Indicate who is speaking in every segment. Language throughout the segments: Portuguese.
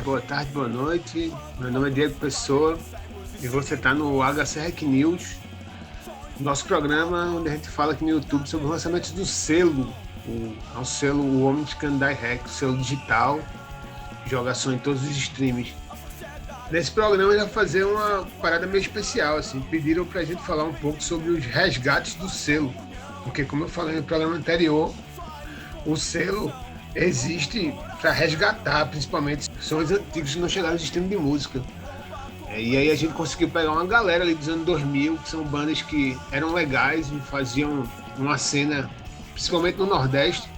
Speaker 1: boa tarde, boa noite. Meu nome é Diego Pessoa e você está no HC Rec News, nosso programa onde a gente fala aqui no YouTube sobre os lançamentos do selo, o selo O Homem de Canindé Rec, o selo digital, jogação em todos os streams. Nesse programa a gente vai fazer uma parada meio especial, assim, pediram pra gente falar um pouco sobre os resgates do selo, porque como eu falei no programa anterior, o selo existe para resgatar, principalmente, sons antigos que não chegaram no sistema de música. E aí a gente conseguiu pegar uma galera ali dos anos 2000, que são bandas que eram legais e faziam uma cena, principalmente no Nordeste,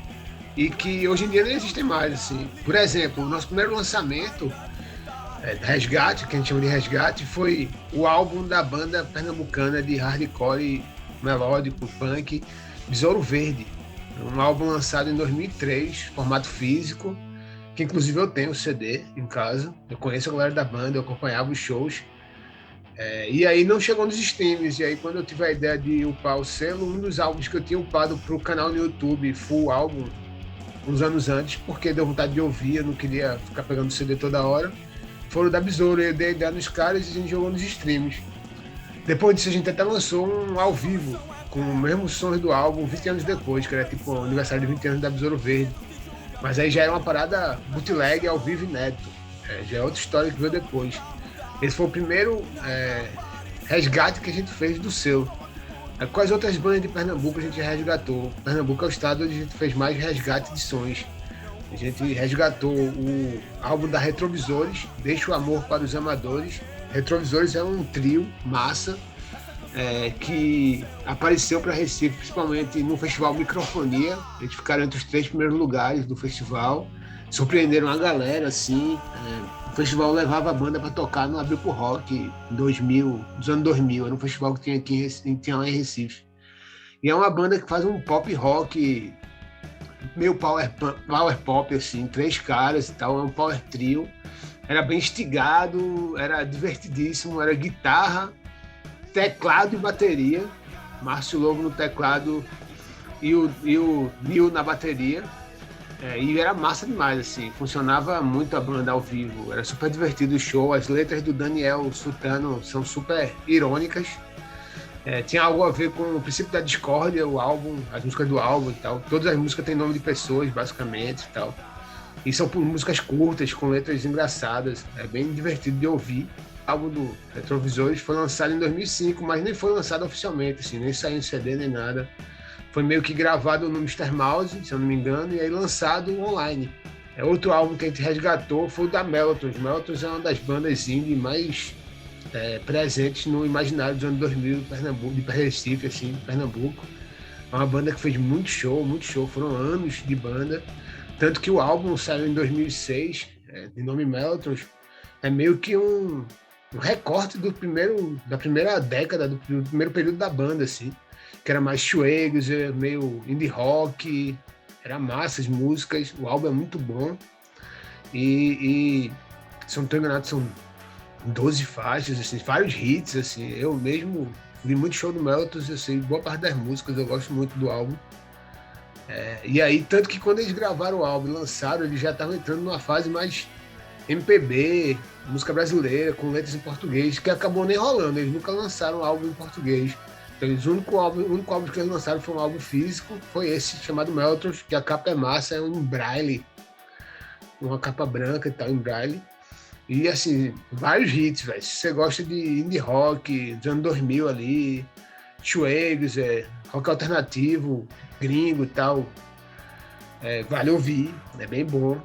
Speaker 1: e que hoje em dia não existem mais, assim. Por exemplo, o nosso primeiro lançamento, resgate, que a gente chama de resgate, foi o álbum da banda pernambucana de hardcore melódico, punk, Besouro Verde. Um álbum lançado em 2003, formato físico, que inclusive eu tenho o CD em casa. Eu conheço a galera da banda, eu acompanhava os shows. E aí não chegou nos streams. E aí quando eu tive a ideia de upar o selo, um dos álbuns que eu tinha upado para o canal no YouTube, full álbum, uns anos antes, porque deu vontade de ouvir, eu não queria ficar pegando o CD toda hora, foram da Besouro. Eu dei a ideia nos caras e a gente jogou nos streams. Depois disso a gente até lançou um ao vivo, com o mesmo som do álbum, 20 anos depois, que era tipo o aniversário de 20 anos da Besouro Verde. Mas aí já era uma parada bootleg ao vivo inédito. Já é outra história que veio depois. Esse foi o primeiro resgate que a gente fez do selo. Quais outras bandas de Pernambuco a gente resgatou? Pernambuco é o estado onde a gente fez mais resgate de sons. A gente resgatou o álbum da Retrovisores, Deixa o Amor para os Amadores. Retrovisores é um trio massa, que apareceu para Recife, principalmente no festival Microfonia. Eles ficaram entre os 3 primeiros lugares do festival, surpreenderam a galera, assim. O festival levava a banda para tocar no Abril pro Rock, dos anos 2000, era um festival que tinha lá em Recife. E é uma banda que faz um pop rock, meio power pop, assim, 3 caras e tal, é um power trio. Era bem instigado, era divertidíssimo, era guitarra, teclado e bateria, Márcio Lobo no teclado e o Nil na bateria, e era massa demais, assim, funcionava muito a banda ao vivo, era super divertido o show, as letras do Daniel Sultano são super irônicas, tinha algo a ver com o princípio da discórdia, o álbum, as músicas do álbum e tal, todas as músicas têm nome de pessoas, basicamente, e tal, e são músicas curtas, com letras engraçadas, é bem divertido de ouvir. O álbum do Retrovisores foi lançado em 2005, mas nem foi lançado oficialmente, assim, nem saiu em CD nem nada. Foi meio que gravado no Mr. Mouse, se eu não me engano, e aí lançado online. Outro álbum que a gente resgatou foi o da Meltons. Meltons é uma das bandas indie mais presentes no imaginário dos anos 2000 de Pernambuco, de Recife, assim, Pernambuco. É uma banda que fez muito show, foram anos de banda. Tanto que o álbum saiu em 2006, de nome Meltons, é meio que um recorte da primeira década, do primeiro período da banda, assim, que era mais shoegazer, meio indie rock, era massa as músicas, o álbum é muito bom, e se eu não estou enganado, são 12 faixas, assim, vários hits, assim, eu mesmo vi muito show do Meltons, eu sei boa parte das músicas, eu gosto muito do álbum. E aí, tanto que quando eles gravaram o álbum e lançaram, eles já estavam entrando numa fase mais MPB, música brasileira, com letras em português, que acabou nem rolando, eles nunca lançaram um álbum em português. Então, o único álbum que eles lançaram foi um álbum físico, foi esse, chamado Meltons, que a capa é massa, é um braille, uma capa branca e tal, em braille. E, assim, vários hits, velho. Se você gosta de indie rock, dos anos 2000 ali, shoegazer, rock alternativo, gringo e tal, vale ouvir, é bem bom.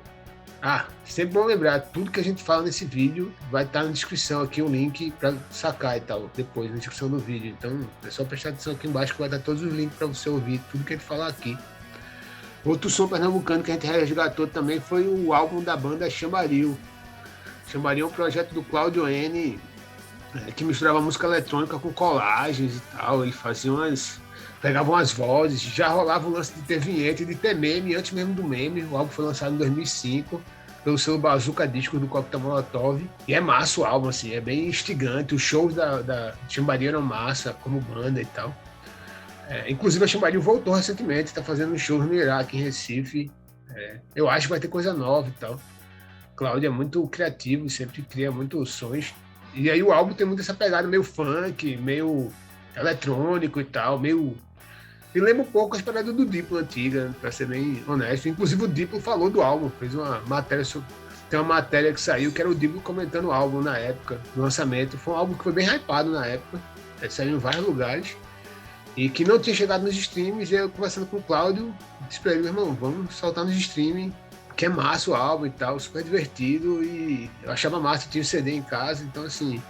Speaker 1: Sempre bom lembrar, tudo que a gente fala nesse vídeo vai estar na descrição aqui, um link para sacar e tal, depois, na descrição do vídeo. Então, é só prestar atenção aqui embaixo que vai dar todos os links para você ouvir tudo que a gente falar aqui. Outro som pernambucano que a gente resgatou também foi o álbum da banda Chambaril. Chambaril é um projeto do Cláudio N, que misturava música eletrônica com colagens e tal. Ele fazia pegavam as vozes, já rolava o lance de ter vinheta e de ter meme, antes mesmo do meme. O álbum foi lançado em 2005 pelo selo Bazuca Discos do Coquetel Molotov, e é massa o álbum, assim, é bem instigante. Os shows da Chambaril eram massa, como banda e tal. Inclusive a Chambaril voltou recentemente, está fazendo shows no Iraque, em Recife. Eu acho que vai ter coisa nova e tal. Cláudio é muito criativo, sempre cria muitos sons. E aí o álbum tem muito essa pegada meio funk, meio eletrônico e tal, meio... Me lembra um pouco as paradas do Diplo antiga, pra ser bem honesto. Inclusive o Diplo falou do álbum, fez uma matéria sobre... Tem uma matéria que saiu que era o Diplo comentando o álbum na época, do lançamento. Foi um álbum que foi bem hypado na época, saiu em vários lugares. E que não tinha chegado nos streams, e eu conversando com o Cláudio, disse pra ele, meu irmão, vamos soltar nos streaming, que é massa o álbum e tal, super divertido, e eu achava massa, eu tinha o CD em casa, então assim,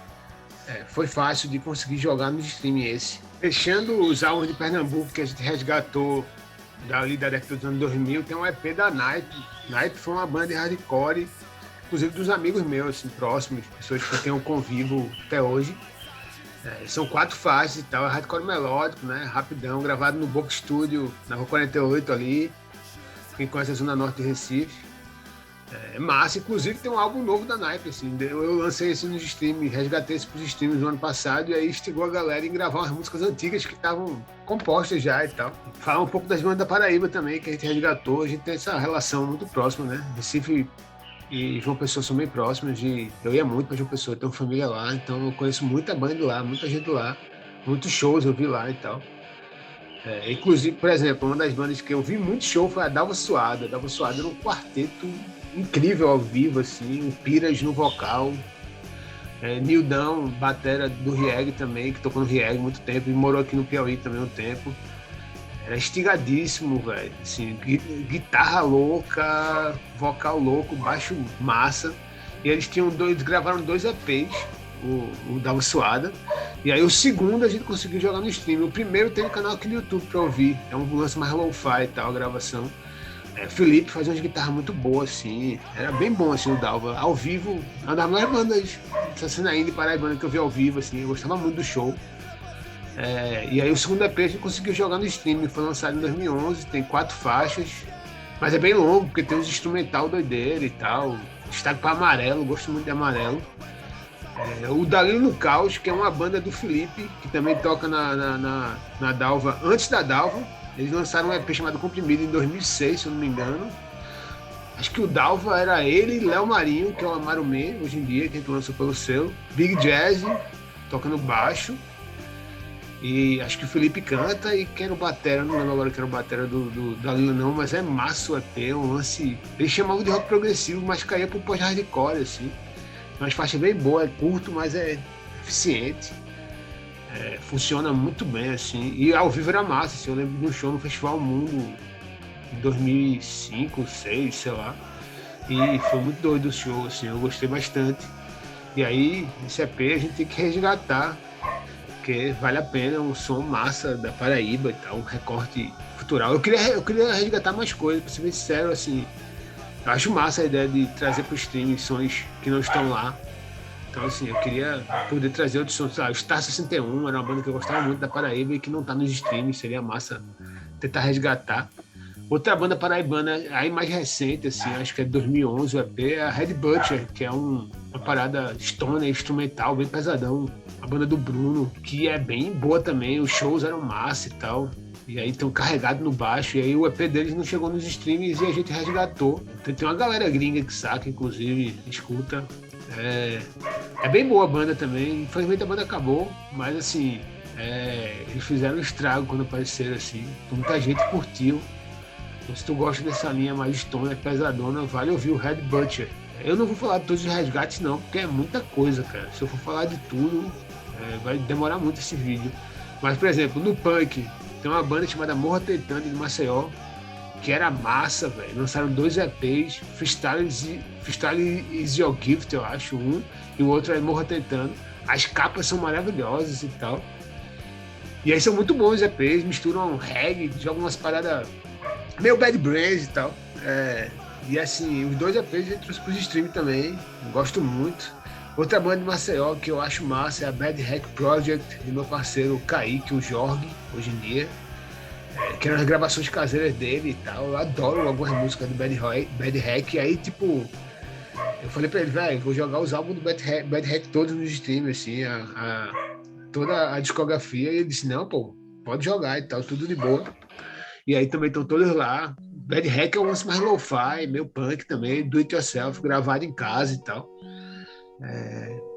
Speaker 1: foi fácil de conseguir jogar nos streaming esse. Fechando os álbuns de Pernambuco que a gente resgatou dali da década dos anos 2000, tem um EP da Naipe. Naipe foi uma banda de hardcore, inclusive dos amigos meus, assim, próximos, pessoas que eu tenho convívio até hoje. São 4 faixas e tal, é hardcore melódico, né? Rapidão, gravado no Boca Studio, na Rua 48 ali. Quem conhece a Zona Norte de Recife. É massa, inclusive tem um álbum novo da Naipe, assim. Eu lancei esse nos streams, resgatei esse pros streams no ano passado e aí instigou a galera em gravar umas músicas antigas que estavam compostas já e tal. Falar um pouco das bandas da Paraíba também, que a gente resgatou. A gente tem essa relação muito próxima, né? Recife e João Pessoa são bem próximos, eu ia muito para João Pessoa, tenho família lá, então eu conheço muita banda lá, muita gente lá, muitos shows eu vi lá e tal. Inclusive, por exemplo, uma das bandas que eu vi muito show foi a Dalva Suada. A Dalva Suada era um quarteto incrível ao vivo, assim, o Piras no vocal, Nildão, batera do Rieg também, que tocou no Rieg há muito tempo e morou aqui no Piauí também há um tempo. Era estigadíssimo, velho. Assim, guitarra louca, vocal louco, baixo massa. E eles gravaram 2 EPs, o Dalva Suada. E aí o segundo a gente conseguiu jogar no stream. O primeiro tem no canal aqui no YouTube pra ouvir. É um lance mais lo-fi e tal, a gravação. Felipe fazia umas guitarras muito boas, assim. Era bem bom, assim, o Dalva. Ao vivo, uma das melhores bandas dessa cena indie paraibana que eu vi ao vivo, assim. Eu gostava muito do show. E aí o segundo EP a gente conseguiu jogar no streaming, foi lançado em 2011, tem 4 faixas, mas é bem longo, porque tem uns instrumental doideira e tal, destaque para Amarelo, gosto muito de Amarelo. O Dalilo no Caos, que é uma banda do Felipe, que também toca na Dalva, antes da Dalva, eles lançaram um EP chamado Comprimido em 2006, se eu não me engano. Acho que o Dalva era ele e Léo Marinho, que é o Amaro Man, hoje em dia, que a gente lançou pelo selo. Big Jazz, tocando baixo. E acho que o Felipe canta e quem era o batera, não lembro agora que era o batera do Dalila não, mas é massa o EP, um lance... Eles chamavam de rock progressivo, mas caía pro pós-hardcore, assim. Uma faixa bem boa, é curto, mas é eficiente. Funciona muito bem, assim. E ao vivo era massa, assim. Eu lembro de um show no Festival Mundo em 2005, 2006, sei lá. E foi muito doido o show, assim, eu gostei bastante. E aí, esse EP a gente tem que resgatar, porque vale a pena, um som massa da Paraíba e tal, um recorte cultural. Eu queria resgatar mais coisas, pra ser bem sincero, assim. Eu acho massa a ideia de trazer pro streaming sons que não estão lá. Então, assim, eu queria poder trazer outros sons. O Star 61 era uma banda que eu gostava muito da Paraíba e que não tá nos streams, seria massa tentar resgatar. Outra banda paraibana, aí mais recente, assim, acho que é de 2011, o EP, é a Red Butcher, que é uma parada stoner, instrumental, bem pesadão. A banda do Bruno, que é bem boa também, os shows eram massa e tal. E aí estão carregados no baixo, e aí o EP deles não chegou nos streams e a gente resgatou. Tem uma galera gringa que saca, inclusive, escuta. É bem boa a banda também, infelizmente a banda acabou, mas assim, eles fizeram um estrago quando apareceram, assim. Muita gente curtiu. Então, se tu gosta dessa linha mais stoner, pesadona, vale ouvir o Red Butcher. Eu não vou falar de todos os resgates não, porque é muita coisa, cara. Se eu for falar de tudo, vai demorar muito esse vídeo. Mas, por exemplo, no punk, tem uma banda chamada Morra Tentando de Maceió, que era massa, velho. Lançaram 2 EPs, Freestyle is Your Gift, eu acho, um, e o outro é Morra Tentando. As capas são maravilhosas e tal. E aí são muito bons os EPs, misturam reggae, jogam umas paradas meio Bad Brains e tal. E assim, os 2 EPs eu trouxe pros stream também, gosto muito. Outra banda de Maceió que eu acho massa é a Bad Hack Project, do meu parceiro Kaique, o Jorge, hoje em dia. Que eram as gravações caseiras dele e tal. Eu adoro algumas músicas do Bad Hack. E aí, tipo, eu falei pra ele, velho, vou jogar os álbuns do Bad Hack todos nos streams, assim, toda a discografia. E ele disse, não, pô, pode jogar e tal, tudo de boa. E aí também estão todos lá, Bad Hack é um lance mais lo-fi, meio punk também, do it yourself, gravado em casa e tal.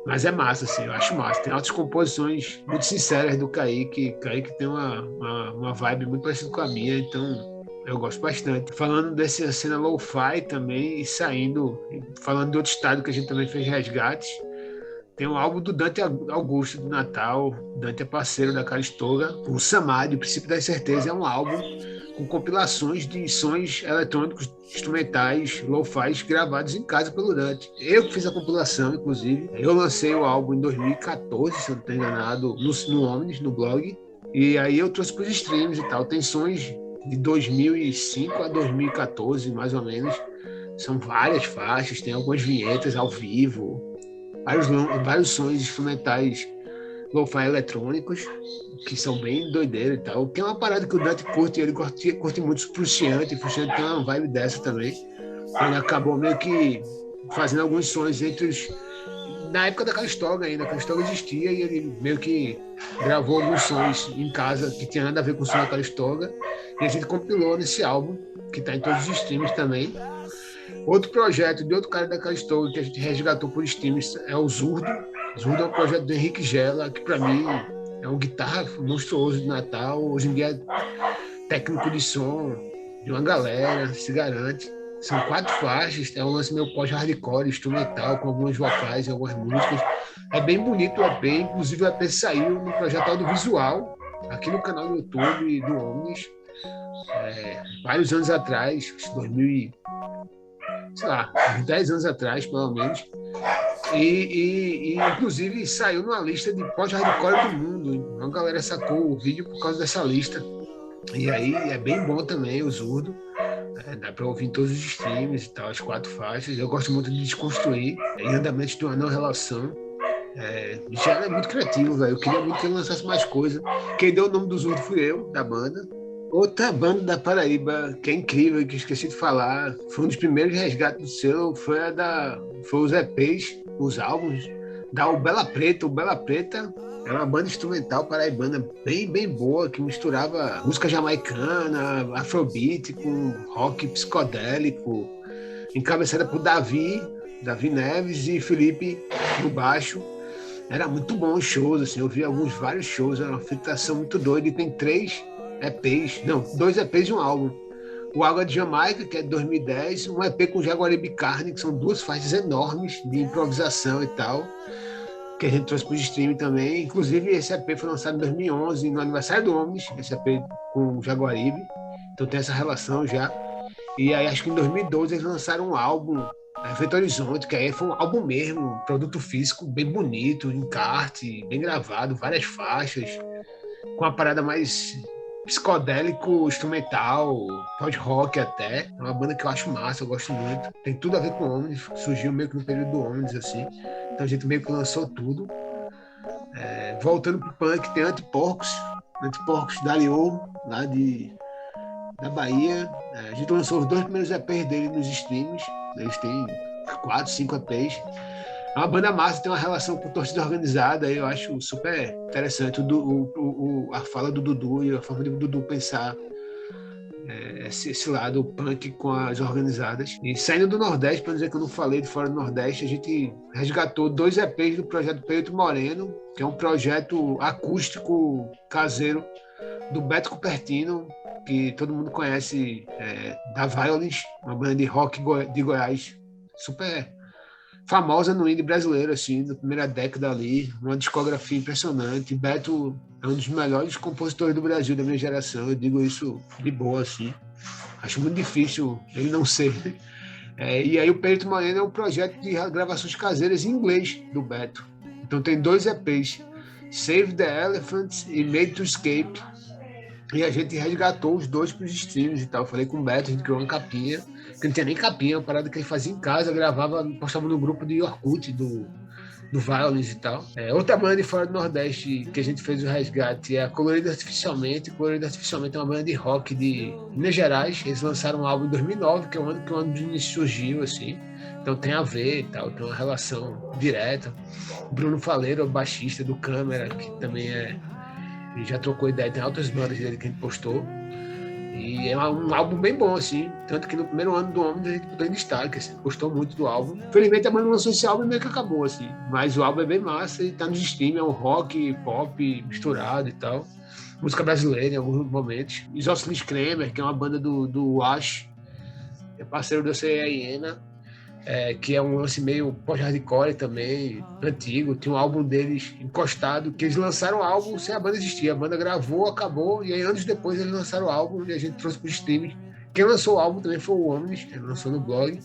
Speaker 1: Mas é massa, assim, eu acho massa. Tem altas composições muito sinceras do Kaique. Kaique tem uma vibe muito parecida com a minha, então eu gosto bastante. Falando dessa cena lo-fi também, e saindo, falando de outro estado que a gente também fez resgates, tem um álbum do Dante Augusto, do Natal. Dante é parceiro da Caristoga. O Samadhi, O Princípio da Certeza, é um álbum com compilações de sons eletrônicos, instrumentais, lo-fi, gravados em casa pelo Dante. Eu que fiz a compilação, inclusive. Eu lancei o álbum em 2014, se eu não estou enganado, no Omnis, no blog. E aí eu trouxe para os streams e tal. Tem sons de 2005 a 2014, mais ou menos. São várias faixas, tem algumas vinhetas ao vivo, vários sons instrumentais lo-fi eletrônicos, que são bem doideira e tal, que é uma parada que o Dante curte, ele curte muito Frusciante tem uma vibe dessa também. Ele acabou meio que fazendo alguns sons na época da Calistoga ainda, a Calistoga existia e ele meio que gravou alguns sons em casa que tinha nada a ver com o som da Calistoga, e a gente compilou nesse álbum, que está em todos os streams também. Outro projeto de outro cara da Calistoga que a gente resgatou por streams é o Zurdo. Zurdo é um projeto do Henrique Gela, que para mim é um guitarra monstruoso de Natal. Hoje em dia é técnico de som de uma galera, se garante. São 4 faixas, é um lance meio pós-hardcore, instrumental, com alguns vocais e algumas músicas. É bem bonito o EP, inclusive o EP saiu no projeto audiovisual, aqui no canal do YouTube do Omnis, vários anos atrás, 2000, sei lá, 10 anos atrás, pelo menos. E inclusive saiu numa lista de pós-hardcore do mundo. Uma galera sacou o vídeo por causa dessa lista. E aí é bem bom também o Zurdo. Dá para ouvir em todos os streams e tal, as 4 faixas. Eu gosto muito de Desconstruir, Em Andamento de uma Não Relação. Já é muito criativo, velho. Eu queria muito que ele lançasse mais coisa. Quem deu o nome do Zurdo fui eu, da banda. Outra banda da Paraíba, que é incrível, que eu esqueci de falar, foi um dos primeiros resgates do selo, foi os EPs, os álbuns, da O Bela Preta. O Bela Preta é uma banda instrumental paraibana bem, bem boa, que misturava música jamaicana, afrobeat com rock psicodélico, encabeçada por Davi Neves e Felipe no baixo. Era muito bom os shows, assim, eu vi vários shows, era uma filtração muito doida, e tem 2 EPs e um álbum. O Água de Jamaica, que é de 2010, um EP com Jaguaribe Carne, que são 2 faixas enormes de improvisação e tal, que a gente trouxe para o stream também. Inclusive, esse EP foi lançado em 2011, no aniversário do Omnis, esse EP com Jaguaribe, então tem essa relação já. E aí, acho que em 2012, eles lançaram um álbum, Efeito Horizonte, que aí foi um álbum mesmo, produto físico bem bonito, encarte, bem gravado, várias faixas, com uma parada mais psicodélico, instrumental, pode rock até. É uma banda que eu acho massa, eu gosto muito. Tem tudo a ver com o Omnis, surgiu meio que no período do Omnis, assim. Então a gente meio que lançou tudo. Voltando pro punk, tem Antiporcos da Aliô, lá da Bahia. A gente lançou os 2 primeiros EPs dele nos streams. Eles têm 4, 5 EPs. É uma banda massa, tem uma relação com torcida organizada, eu acho super interessante a fala do Dudu e a forma de Dudu pensar esse lado punk com as organizadas. E saindo do Nordeste, para dizer que eu não falei de fora do Nordeste, a gente resgatou 2 EPs do projeto Pedro Moreno, que é um projeto acústico caseiro do Beto Cupertino, que todo mundo conhece, da Violence, uma banda de rock de Goiás, super famosa no indie brasileiro, assim, da primeira década ali, uma discografia impressionante. Beto é um dos melhores compositores do Brasil, da minha geração, eu digo isso de boa, assim. Acho muito difícil ele não ser. E aí o Perito Moreno é um projeto de gravações caseiras em inglês do Beto. Então tem 2 EPs, Save the Elephants e Made to Escape. E a gente resgatou os 2 para os streams e tal. Eu falei com o Beto, a gente criou uma capinha, que não tinha nem capinha, uma parada que ele fazia em casa, gravava, postava no grupo de Orkut do Violence e tal. Outra banda de fora do Nordeste que a gente fez o resgate é a Colorida Artificialmente. Colorida Artificialmente é uma banda de rock de Minas Gerais. Eles lançaram um álbum em 2009, que é o ano que o ano do início surgiu, assim. Então tem a ver e tal, tem uma relação direta. Bruno Faleiro, o baixista do Câmara, que também ele já trocou ideia, tem outras bandas dele que a gente postou. E é um álbum bem bom, assim. Tanto que no primeiro ano do Omni a gente botou em destaque, assim, gostou muito do álbum. Felizmente a banda lançou esse álbum e meio que acabou, assim. Mas o álbum é bem massa e tá nos streams, é um rock, pop misturado e tal. Música brasileira em alguns momentos. Isósceles Kramer, que é uma banda do Ash, é parceiro do C.A. Hiena, que é um lance meio pós-hardcore também, antigo. Tinha um álbum deles encostado, que eles lançaram o álbum sem a banda existir. A banda gravou, acabou, e aí anos depois eles lançaram o álbum e a gente trouxe para o streaming. Quem lançou o álbum também foi o Omnis, ele lançou no blog.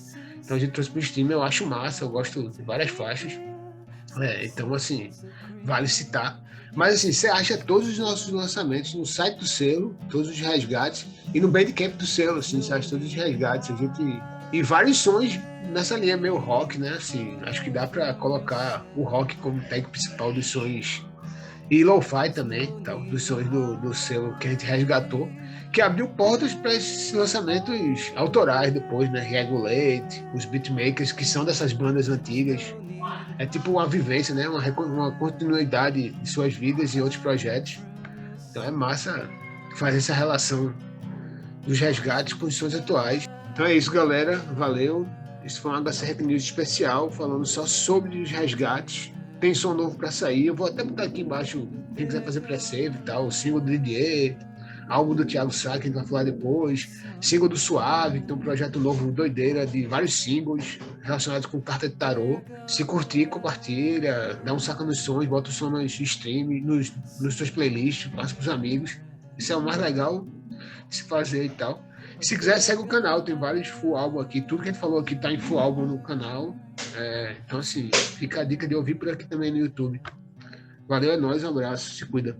Speaker 1: Então a gente trouxe para o streaming, eu acho massa, eu gosto de várias faixas. Então, assim, vale citar. Mas, assim, você acha todos os nossos lançamentos no site do selo, todos os resgates, e no Bandcamp do selo, assim, você acha todos os resgates. A gente... E vários sons nessa linha meio rock, né? Assim, acho que dá para colocar o rock como tag principal dos sons. E lo-fi também, tal, dos sons do selo que a gente resgatou, que abriu portas para esses lançamentos autorais depois, né? Regulate, os beatmakers, que são dessas bandas antigas. É tipo uma vivência, né? Uma continuidade de suas vidas e outros projetos. Então é massa fazer essa relação dos resgates com os sons atuais. Então é isso, galera. Valeu. Isso foi um HC Hack News especial, falando só sobre os resgates. Tem som novo para sair. Eu vou até botar aqui embaixo, quem quiser fazer pré-save e tal, o single do Didier, álbum do Thiago Sá, que a gente vai falar depois, single do Suave, que tem um projeto novo, doideira, de vários singles relacionados com carta de tarô. Se curtir, compartilha, dá um saca nos sons, bota o som nos stream, nos seus playlists, passa pros amigos. Isso é o mais legal de se fazer e tal. Se quiser, segue o canal, tem vários full álbum aqui, tudo que a gente falou aqui tá em full álbum no canal. Então, assim, fica a dica de ouvir por aqui também no YouTube. Valeu, é nóis, um abraço, se cuida.